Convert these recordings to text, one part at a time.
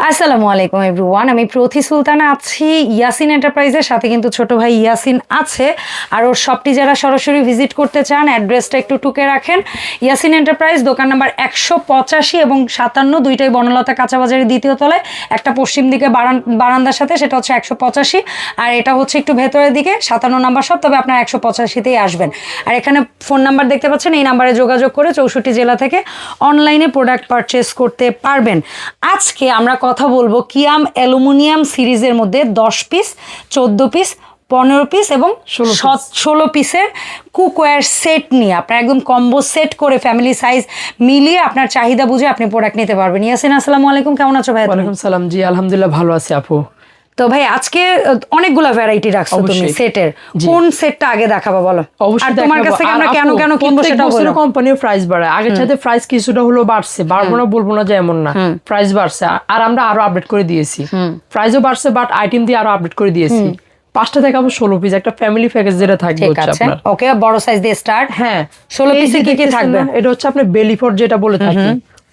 আসসালামু আলাইকুম এভরিওয়ান, আমি প্রথি সুলতানা আছি ইয়াসিন এন্টারপ্রাইজের সাথে। কিন্তু ছোট ভাই ইয়াসিন আছে, আর ওর শপটি যারা সরাসরি ভিজিট করতে চান অ্যাড্রেসটা একটু টুকে রাখেন। ইয়াসিন এন্টারপ্রাইজ দোকান নাম্বার 185 এবং 57, দুইটাই বনলতা কাঁচাবাজারের দ্বিতীয় তলায়। একটা পশ্চিম দিকে বারান্দার সাথে, সেটা হচ্ছে 185, আর এটা হচ্ছে একটু ভেতরের দিকে 57 নাম্বার শপ। তবে আপনার 185তেই আসবেন। আর এখানে ফোন নাম্বার দেখতে পাচ্ছেন, এই নাম্বারে যোগাযোগ করে 64 জেলা থেকে অনলাইনে প্রোডাক্ট পারচেস করতে পারবেন। আজকে আমরা কথা বলবো কিয়াম অ্যালুমিনিয়াম সিরিজের মধ্যে 10 পিস, 14 পিস, 15 পিস এবং 16 পিসের কুকওয়্যার সেট নিয়ে। আপনার একদম কম্বো সেট করে ফ্যামিলি সাইজ মিলিয়ে আপনার চাহিদা বুঝে আপনি প্রোডাক্ট নিতে পারবেন। ইয়াসিন, আসসালামু আলাইকুম, কেমন আছো ভাই? ওয়ালাইকুম সালাম। জি আলহামদুলিল্লাহ, ভালো আছি আপু। তো ভাই আজকে অনেকগুলো ভ্যারাইটি রাখছো তুমি সেটের, কোন সেটটা আগে দেখাবো বলো? অবশ্যই তোমার কাছ থেকে আমরা কেন কেন কিনবো সেটা বলো। কোম্পানির প্রাইস বাড়ায়, আগের সাথে প্রাইস কিছুটা হলো বাড়ছে, বাড়বো না বলবো না যে এমন না, প্রাইস বাড়ছে আর আমরা আরো আপডেট করে দিয়েছি। প্রাইসও বাড়ছে বাট আইটেম দিয়ে আরো আপডেট করে দিয়েছি। 5টা দেখাবো 16 পিস, একটা ফ্যামিলি প্যাকেজ যেটা থাকবে হচ্ছে আপনার। ওকে, বড় সাইজ দিয়ে স্টার্ট। হ্যাঁ, 16 পিসে কি কি থাকবে? এটা হচ্ছে আপনার বেলিফোর্ড যেটা বলে থাকি,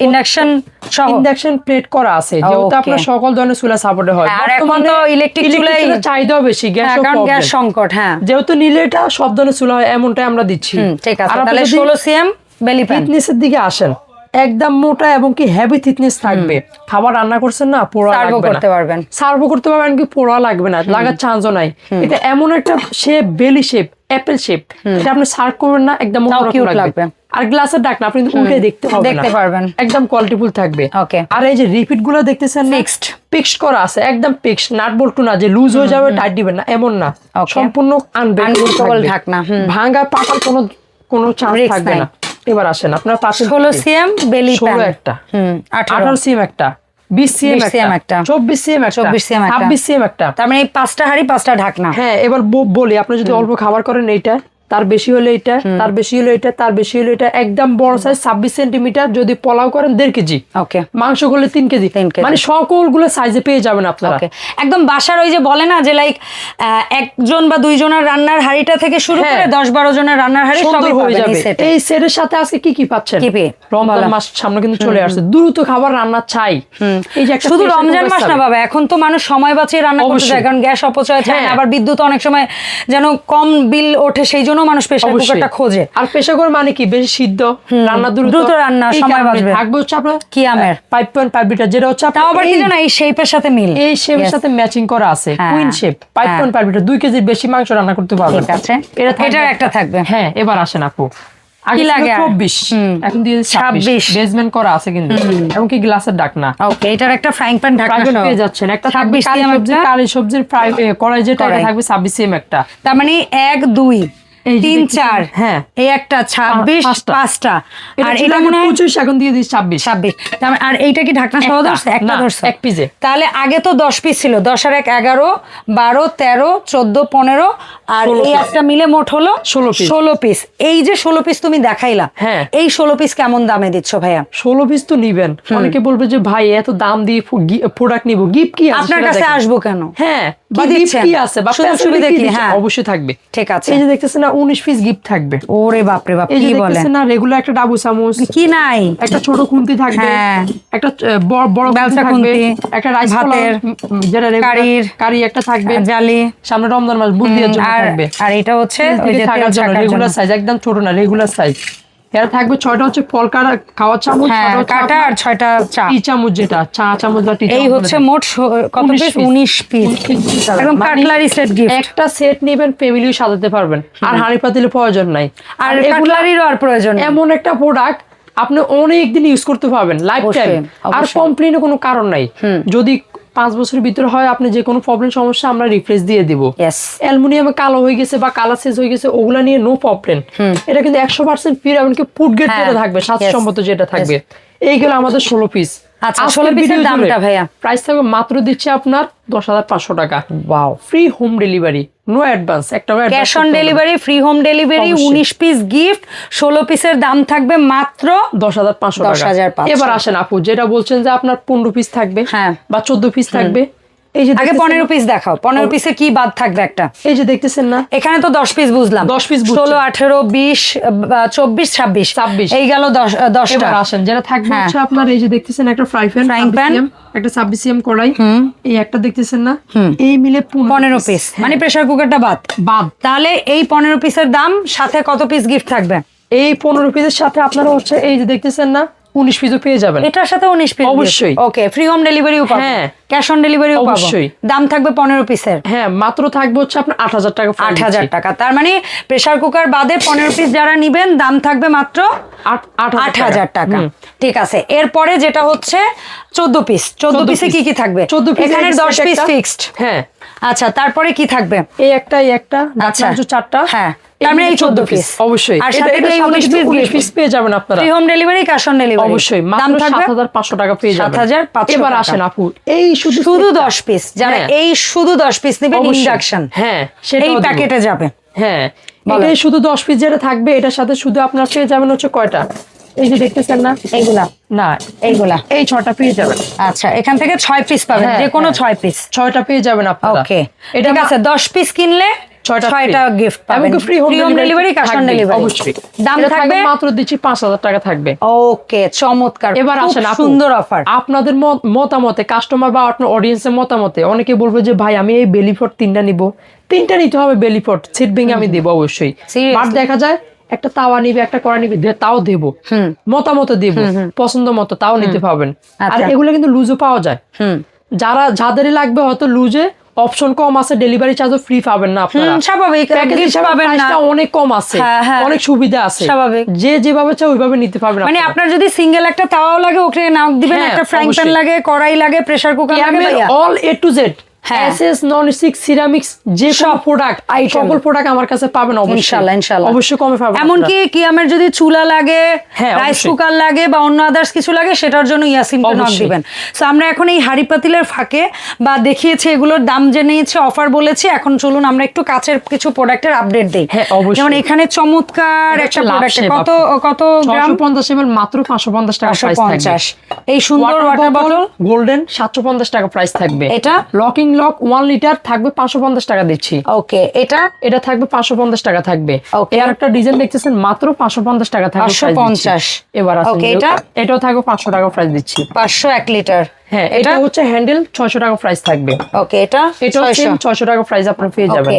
ইন্ডাকশন প্লেট করা আছে, যেহেতু আপনার সকল ধরনের চুলা সাপোর্ট হয়। আর এখন তো ইলেকট্রিক চুলায় চাহিদাও বেশি, গ্যাস সংকট। হ্যাঁ, যেহেতু নিলে এটা সব ধরনের চুলা হয় এমনটাই আমরা দিচ্ছি। ঠিক আছে, তাহলে 16 সিএম বেলি প্যান। থিকনেসের দিকে আসেন, একদম মোটা এবং কি হেভি থিকনেস থাকবে। খাবার রান্না করছেন না, পোড়া লাগবে না, সার্ভ করতে পারবেন, কি পোড়া লাগবে না, লাগার চান্সও নাই। এটা এমন একটা শেপ, বেলি শেপ, অ্যাপেল শেপ, এটা আপনি সার্ভ করবেন না, একদম কিউট লাগবে। আর গ্লাসের ঢাকনা আপনি কিন্তু উল্টে দেখতে পারবেন, একদম কোয়ালিটিফুল থাকবে। আর এই যে রিপিট গুলো দেখতেছেন, ফিক্সড করা আছে, একদম ফিক্সড, নাট বল্টু না যে লুজ হয়ে যাবে টাইট দিবেন না, এমন না, সম্পূর্ণ আনব্রেকেবল ঢাকনা, ভাঙা পাকার কোনো চান্স থাকবে না। এবার আসেন আপনার 16 সিএম বেলি প্যান একটা, 18 সিএম একটা, 20 সিএম একটা, 24 সিএম একটা, 26 সিএম একটা। তার মানে এই 5টা হাঁড়ি 5টা ঢাকনা। হ্যাঁ, এবার বলি, আপনি যদি অল্প খাবার করেন এইটা, তার বেশি হলে এটা, তার বেশি হলে এটা, তার বেশি হলে এটা, একদম বড় সাইজ 26 সেন্টিমিটার। যদি পোলাও করেন 1.5 কেজি, ওকে, মাংস করলে 3 কেজি, মানে সকলগুলো সাইজে পেয়ে যাবেন আপনারা। একদম বাসার ওই যে বলে না যে লাইক একজন বা দুইজনের রান্নার হাঁড়িটা থেকে শুরু করে 10-12 জনের রান্নার হাঁড়ি সবই হয়ে যাবে এই সেটের সাথে। আজকে কি পাচ্ছেন? রমজান মাস সামনে কিন্তু চলে আসছে, দ্রুত খাবার রান্না চাই। এই যে শুধু রমজান মাস না বাবা, এখন তো মানুষ সময় বাঁচিয়ে রান্না করতে চায়, কারণ গ্যাস অপচয় থাকে, আবার বিদ্যুৎ অনেক সময় যেন কম বিল ওঠে, সেই জন্য মানুষ প্রেসার কুকারটা খোঁজে। আর প্রেসার কুকার মানে কি, বেশি সিদ্ধ রান্না, দ্রুত রান্না, সময় বাঁচবে। থাকবে হচ্ছে আপনার কিয়ামের 5.5 লিটার, যেটা হচ্ছে তাও আবার কি জানো, এই শেপের সাথে মিল, এই শেপের সাথে ম্যাচিং করা আছে, কুইন শেপ, 5.5 লিটার, 2 কেজির বেশি মাংস রান্না করতে পারবেন। ঠিক আছে, এটার একটা থাকবে। হ্যাঁ, এবার আসেন আপু, আগে লাগে 24, এখন দিয়ে 26 বেসমেন্ট করা আছে কিন্তু, এবং কি গ্লাসের ঢাকনা। ওকে, এটার একটা ফ্রাইং প্যান ঢাকনা পেয়ে যাচ্ছেন। একটা 26 সিএম কারি সবজির ফ্রাই কড়াই, যেটা থাকবে 26 সিএম একটা। তার মানে 1 2 3 4, হ্যাঁ, এই একটা 26, 5টা, আর এটা মনে হয় 25, এখন দিয়ে দিস 26। আর এইটা কি ঢাকনা সহ ধরছে? একটা ধরছে এক পিসে। তাহলে আগে তো 10 পিস ছিল, 10 আর 1 11, 12 13 14 15, আর এই একটা মিলে মোট হলো 16 পিস। এই যে 16 পিস তুমি দেখাইলা, হ্যাঁ, এই 16 পিস কেমন দামে দিচ্ছ ভাইয়া? 16 পিস তো নিবেন, অনেকে বলবে যে ভাই এত দাম দিয়ে প্রোডাক্ট নিব, গিফট কি আছে আপনার কাছে আসবো কেন? হ্যাঁ, কি দিচ্ছেন, কি আছে বা সুবিধা কি? হ্যাঁ, অবশ্যই থাকবে। ঠিক আছে, এই যে দেখতেছেন না, 19 পিস গিফট থাকবে। ওরে বাপ রে বাপ, কি বলেন? না, রেগুলার একটা ডাবু চামচ কি নাই, একটা ছোট খুন্তি থাকবে, একটা বড় বেলচা থাকবে, একটা রাইস ভাতের যেটা কারি একটা থাকবে, জালি, সামনে রমজান মাস বুদ্ধির জন্য থাকবে। আর এটা হচ্ছে ওই যে থাকার জন্য রেগুলার সাইজ, একদম ছোট না, রেগুলার সাইজ। এর থাকবে 6টা হচ্ছে ফল খাওয়ার চামচ, কাটা, আর 6টা টি চামচ, যেটা চা চামচ বা টি চামচ। এই হচ্ছে মোট কত পিস? 19 পিস, একদম কাটলারি সেট গিফট। একটা সেট নেবেন, ফ্যামিলিও সাজাতে পারবেন, আর হাঁড়ি পাতিলের প্রয়োজন নাই, আর কাটলারিরও আর প্রয়োজন নাই। এমন একটা প্রোডাক্ট আপনি অনেক দিন ইউজ করতে পারবেন, লাইফ টাইম, আর কমপ্লেইনের কোনো কারণ নাই। যদি 5 বছরের ভিতরে হয়, আপনি যে কোনো প্রবলেম সমস্যা আমরা রিপ্লেস দিয়ে দিব। অ্যালুমিনিয়ামে কালো হয়ে গেছে বা কালার শেষ হয়ে গেছে, ওগুলা নিয়ে নো প্রবলেম। এটা কিন্তু 100% ফ্রি, এমনকি ফুড গ্রেড যেটা থাকবে, স্বাস্থ্যসম্মত যেটা থাকবে। এইগুলো আমাদের 16 পিস। আচ্ছা, 16 পিসের দামটা ভাইয়া? প্রাইস থাকবে মাত্র দিচ্ছে আপনার 10,500 টাকা। Wow, free home delivery, no advance, একটা cash on delivery, free home delivery, 19 piece gift, 16 পিসের দাম থাকবে মাত্র 10,500 টাকা। এবার আসেন আপু, যেটা বলছেন যে আপনার 15 পিস থাকবে, হ্যাঁ, বা 14 পিস থাকবে, এই যে আগে 15 পিস দেখাও, 15 পিসে কি বাদ থাকবে একটা? এই যে দেখতেছেন না, এখানে তো 10 পিস বুঝলাম, 10 পিস 16, 18, 20, 24, 26 এই গেল 10টা। এবার আসেন যেটা থাকবে হ্যাঁ। হচ্ছে আপনার এই যে দেখতেছেন একটা ফ্রাই প্যান, একটা 26cm কড়াই, এই একটা দেখতেছেন না, এই মিলে 15 পিস, মানে প্রেসার কুকারটা বাদ। তাহলে এই 15 পিসের দাম, সাথে কত পিস গিফট থাকবে? এই 15 পিসের সাথে আপনারা হচ্ছে এই যে দেখতেছেন না 19 পিসও পেয়ে যাবেন। এটার সাথে 19 পিস অবশ্যই। ওকে, ফ্রি হোম ডেলিভারিও পাবো। হ্যাঁ, ক্যাশ অন ডেলিভারিও পাবো। অবশ্যই। দাম থাকবে 15 পিসের। হ্যাঁ, মাত্র থাকবে হচ্ছে আপনার 8000 টাকা। 8000 টাকা। তার মানে প্রেসার কুকার বাদে 15 পিস যারা নিবেন দাম থাকবে মাত্র 8000 টাকা। ঠিক আছে, এরপরে যেটা হচ্ছে 14 পিস। 14 পিসে কি কি থাকবে? 14 পিস এখানে 10 পিস ফিক্সড। হ্যাঁ, আচ্ছা, তারপরে কি থাকবে? এই একটা আচ্ছা, 4টা। হ্যাঁ, তার মানে এই 14 পিস অবশ্যই। আর সাথে এই 19 পিস পেয়ে যাবেন আপনারা। Free home delivery, cash on delivery. অবশ্যই, দাম মাত্র থাকবে 7500 টাকা পেয়ে যাবেন। 7500। এবার আসেন আপু, এই শুধু 10 পিস যারা এই শুধু 10 পিস নেবেন ইন্ডাকশন, হ্যাঁ, এই প্যাকেটে যাবে। হ্যাঁ, এটাই শুধু 10 পিস যেটা থাকবে, এটার সাথে শুধু আপনার পেয়ে যাবেন হচ্ছে কয়টা, এই যে দেখতেছেন না, এইগুলা না এইগুলা, এই 6টা পেয়ে যাবেন। আচ্ছা, এখান থেকে 6 পিস পাবেন, যে কোনো 6 পিস, 6টা পেয়ে যাবেন আপনারা। ওকে, ঠিক আছে। 10 পিস কিনলে 6টা গিফট পাবেন, free home delivery, cash on delivery. অবশ্যই। দাম থাকবে মাত্র দিচ্ছি 5000 টাকা থাকবে। ওকে, চমৎকার। এবার আসেন সুন্দর অফার। আপনাদের মতামতে, কাস্টমার বা আপনার অডিয়েন্সের মতামতে অনেকে বলবে যে ভাই আমি এই বেলিফট 3টা নিব, 3টা নিতে হবে বেলিফট, সিট ভেঙে আমি দেব অবশ্যই। বাট দেখা যায় একটা তাওয়া নিবে, একটা কড়া নিবে, তাও দেব, মতামত দেব, পছন্দ মতো তাও নিতে পারবেন। আর এগুলো কিন্তু লুজও পাওয়া যায়। যাদেরই লাগবে হয়তো লুজে অপশন কম আছে, ডেলিভারি চার্জও ফ্রি পাবেন না আপনারা, স্বাভাবিক, পাবেন না, অনেক কম আছে, অনেক সুবিধা আছে, স্বাভাবিক। যে যেভাবে চাও ওইভাবে নিতে পারবেন। মানে আপনার যদি সিঙ্গেল একটা তাওয়াও লাগে ওকে নাও দিবেন, একটা ফ্রাইং প্যান লাগে, কড়াই লাগে, প্রেসার কুকার লাগে, all A to Z, SS non stick ceramics, যে সব প্রোডাক্ট, সকল প্রোডাক্ট আমার কাছে পাবেন অবশ্যই, ইনশাআল্লাহ ইনশাআল্লাহ, অবশ্যই কমে পাবেন। এমনকি কিয়ামের যদি চুলা লাগে, রাইস কুকার লাগে বা অন্য আদার্স কিছু লাগে, সেটার জন্য ইয়াসিনকে নক দিবেন। সো আমরা এখন এই হাড়ি পাতিলের ফাঁকে বা দেখিয়েছি এগুলোর দাম জেনেছি, অফার বলেছি, এখন চলুন আমরা একটু কাছের কিছু প্রোডাক্টের আপডেট দেই। যেমন এখানে চমৎকার একটা প্রোডাক্ট, কত কত গ্রাম? 650 ml মাত্র 550 টাকা প্রাইস থাকবে। এই সুন্দর ওয়াটার বোতল গোল্ডেন 750 টাকা প্রাইস থাকবে। এটা লকিং লক 1 লিটার থাকবে 550 টাকা দিচ্ছি। ওকে, এটা থাকবে 550 টাকা থাকবে। এর একটা ডিজাইন দেখতেছেন মাত্র 550 টাকা থাকবে, 550। এবার আছে এটাও থাকবে 500 টাকা প্রাইস দিচ্ছি। 500 1 লিটার। হ্যাঁ, এটা হচ্ছে হ্যান্ডেল 600 টাকা প্রাইস থাকবে। ওকে, এটাও 600 টাকা প্রাইস আপনি পেয়ে যাবেন। ওকে,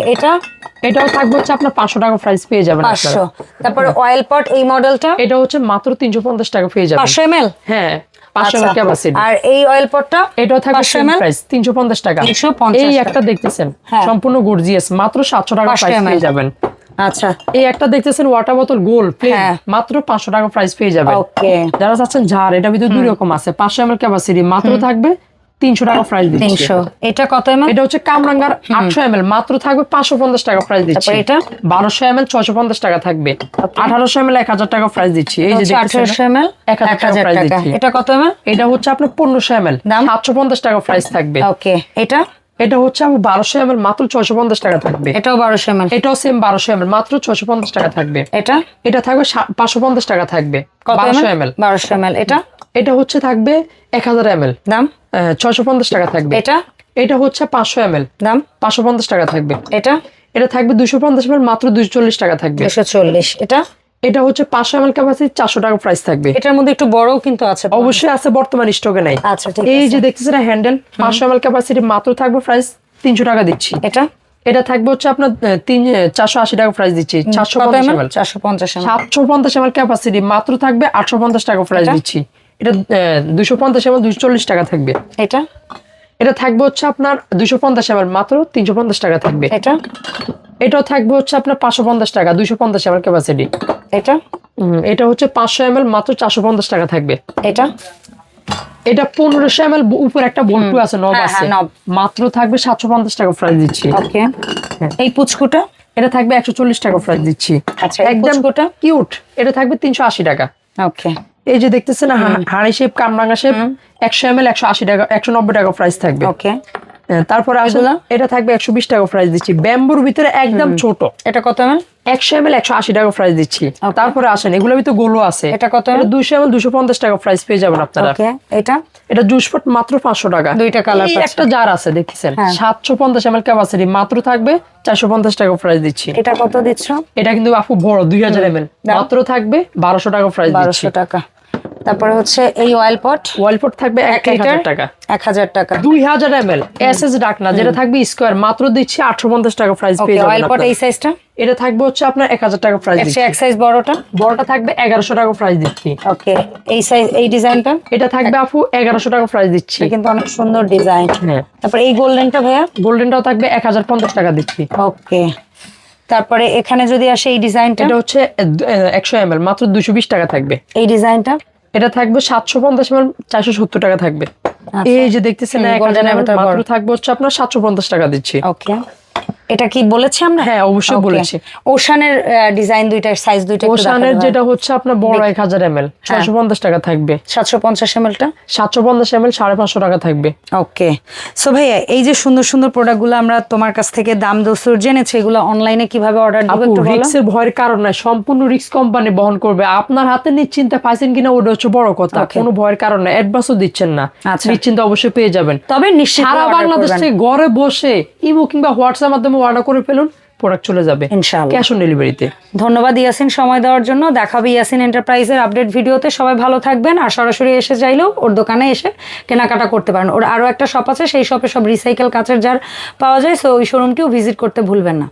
এটাও থাকবে হচ্ছে আপনার 500 টাকা প্রাইস পেয়ে যাবেন 500। তারপরে অয়েল পট এই মডেলটা, এটা হচ্ছে মাত্র 350 টাকা পেয়ে যাবেন। 500 ml। হ্যাঁ, 500 ml ক্যাপাসিটি। আর এই অয়েল পটটা এটাও থাকবে 500 ml প্রাইস 350 টাকা। এই একটা দেখতেছেন সম্পূর্ণ গর্জিয়াস, মাত্র 700 টাকা প্রাইস পেয়ে যাবেন। আচ্ছা, এই একটা দেখতেছেন ওয়াটার বোতল গোল প্লেন, মাত্র 500 টাকা প্রাইস পেয়ে যাবেন। ওকে, যারা চাচ্ছেন ঝাড়, এটা ভিতরে দুই রকম আছে, 500 ml ক্যাপাসিটি, মাত্র থাকবে 300 টাকা প্রাইস দিচ্ছি। 300। এটা কত ml? এটা হচ্ছে কামরাঙ্গার 800 ml, মাত্র থাকবে 550 টাকা প্রাইস দিচ্ছি। এটা 1200 ml 650 টাকা থাকবে। 1800 ml 1000 টাকা প্রাইস দিচ্ছি। এই যে দেখতেছেন 1800 ml 1000 টাকা প্রাইস দিচ্ছি। এটা কত ml? এটা হচ্ছে আপনার 1500 ml 750 টাকা প্রাইস থাকবে। ওকে, এটা হচ্ছে আমার 1200 ml মাত্র 650 টাকা থাকবে। এটাও 1200 ml। এটাও সেম 1200 ml মাত্র 650 টাকা থাকবে। এটা থাকবে 550 টাকা থাকবে। 1200 ml 1200 ml। এটা হচ্ছে থাকবে 1000 ml, দাম 650 টাকা থাকবে। এটা হচ্ছে 500 ml, দাম 550 টাকা থাকবে। এটা থাকবে 250 ml মাত্র 240 টাকা থাকবে। 240। এটা হচ্ছে 500 ml ক্যাপাসিটি, 400 টাকা প্রাইস থাকবে। এটার মধ্যে একটু বড়ও কিন্তু আছে, অবশ্যই আছে, বর্তমান স্টকে নাই। আচ্ছা, ঠিক আছে। এই যে দেখতেছেন হ্যান্ডেল 500 ml ক্যাপাসিটি, মাত্র থাকবে প্রাইস 300 টাকা দিচ্ছি। এটা থাকবে হচ্ছে আপনার 480 টাকা প্রাইস দিচ্ছি। 750 ml ক্যাপাসিটি, মাত্র থাকবে 850 টাকা প্রাইস দিচ্ছি। এটা 250 ml 240 টাকা থাকবে। এটা থাকবে হচ্ছে আপনার 250 ml মাত্র 350 টাকা থাকবে। এটাও থাকবে হচ্ছে আপনার 550 টাকা, 250 ml ক্যাপাসিটি। এটা হচ্ছে 500 ml মাত্র 450 টাকা থাকবে। এটা 1500 ml উপর একটা বল্টু আছে, নব আছে, মাত্র থাকবে 750 টাকা প্রাইস দিচ্ছি। ওকে, এই পুচকুটা এটা থাকবে 140 টাকা প্রাইস দিচ্ছি। আচ্ছা, একদম কিউট। এটা থাকবে 380 টাকা। ওকে, এই যে দেখতেছেন হাড়ি শেপ, কামরাঙ্গা শেপ, 100 ml 180 টাকা, 190 টাকা প্রাইস থাকবে। ওকে, তারপরে আসলে এটা থাকবে 120 টাকা প্রাইস দিচ্ছি, ব্যাম্বুর ভিতরে একদম ছোট। এটা কত ml? 100 ml 180 টাকা প্রাইস দিচ্ছি। তারপরে আসেন এগুলোর ভিতরে গোলো আছে, এটা কত? 200 ml 250 টাকা প্রাইস পেয়ে যাবেন আপনারা। ওকে, এটা জুস পট মাত্র 500 টাকা। দুইটা কালার পাচ্ছেন। একটা জার আছে দেখছেন 750 ml ক্যাপাসিটি, মাত্র থাকবে 450 টাকা প্রাইস দিচ্ছি। এটা কত দিচ্ছ? এটা কিন্তু আপু বড় 2000 ml, মাত্র থাকবে 1200 টাকা প্রাইস দিচ্ছি। 1200 টাকা। তারপরে হচ্ছে এই অয়েল পট থাকবে 1000 টাকা। 1000 টাকা। 2000 ml এসএস ডাকনা যেটা থাকবে স্কয়ার, মাত্র দিচ্ছি 850 টাকা প্রাইস পেয়ে যাবেন। অয়েল পট এই সাইজটা এটা থাকবে হচ্ছে আপনার 1000 টাকা প্রাইস দিচ্ছি। এক সাইজ বড়টা থাকবে 1100 টাকা প্রাইস দিচ্ছি। ওকে, এই সাইজ এই ডিজাইনটা এটা থাকবে আপু 1100 টাকা প্রাইস দিচ্ছি। কিন্তু অনেক সুন্দর ডিজাইন। হ্যাঁ, তারপর এই গোল্ডেনটা ভাইয়া, গোল্ডেনটাও থাকবে 1050 টাকা দিচ্ছি। ওকে, তারপরে এখানে যদি আসে এই ডিজাইনটা, এটা হচ্ছে 100 ml মাত্র 220 টাকা থাকবে। এই ডিজাইনটা এটা থাকবে 750 ml 470 টাকা থাকবে। এই যে দেখতেছেন 1000 ml মাত্র থাকবে হচ্ছে আপনার 750 টাকা দিচ্ছি। ওকে, এটা কি বলেছি আমরা? হ্যাঁ, অবশ্যই বলেছি। ওশানের ডিজাইন দুইটা সাইজ দুইটা একটু দেখাবো। ওশানের যেটা হচ্ছে আপনার বড় 1000 ml 650 টাকা থাকবে। 750 ml টা 750 ml 550 টাকা থাকবে। ওকে, সো ভাইয়া এই যে সুন্দর সুন্দর প্রোডাক্টগুলো আমরা তোমার কাছ থেকে দাম দস্তুর জেনেছি, এগুলো অনলাইনে কিভাবে অর্ডার দিব একটু বলো। রিস্কের ভয়ের কারণ নাই, সম্পূর্ণ রিস্ক কোম্পানি বহন করবে। আপনার হাতে নিশ্চিন্তে পাইছেন কিনা ওটা হচ্ছে বড় কথা, কোনো ভয়ের কারণ নাই। অ্যাডভান্সও দিচ্ছেন না, নিশ্চিন্তে অবশ্যই পেয়ে যাবেন। তবে নিশ্চিত সারা বাংলাদেশ থেকে ঘরে বসে ইমো কিংবা হোয়াটসঅ্যাপ মাধ্যমে অর্ডার করে ফেলুন, প্রোডাক্ট চলে যাবে ইনশাআল্লাহ ক্যাশ অন ডেলিভারিতে। ধন্যবাদ ইয়াসিন সময় দেওয়ার জন্য। দেখাবে ইয়াসিন এন্টারপ্রাইজের আপডেট ভিডিওতে। সবাই ভালো থাকবেন, আর সরাসরি এসে চাইলেও ওর দোকানে এসে কেনাকাটা করতে পারেন। ওর আরো একটা শপ আছে, সেই শপে সব রিসাইকেল কাচের জার পাওয়া যায়, সো ওই শোরুমটিও ভিজিট করতে ভুলবেন না।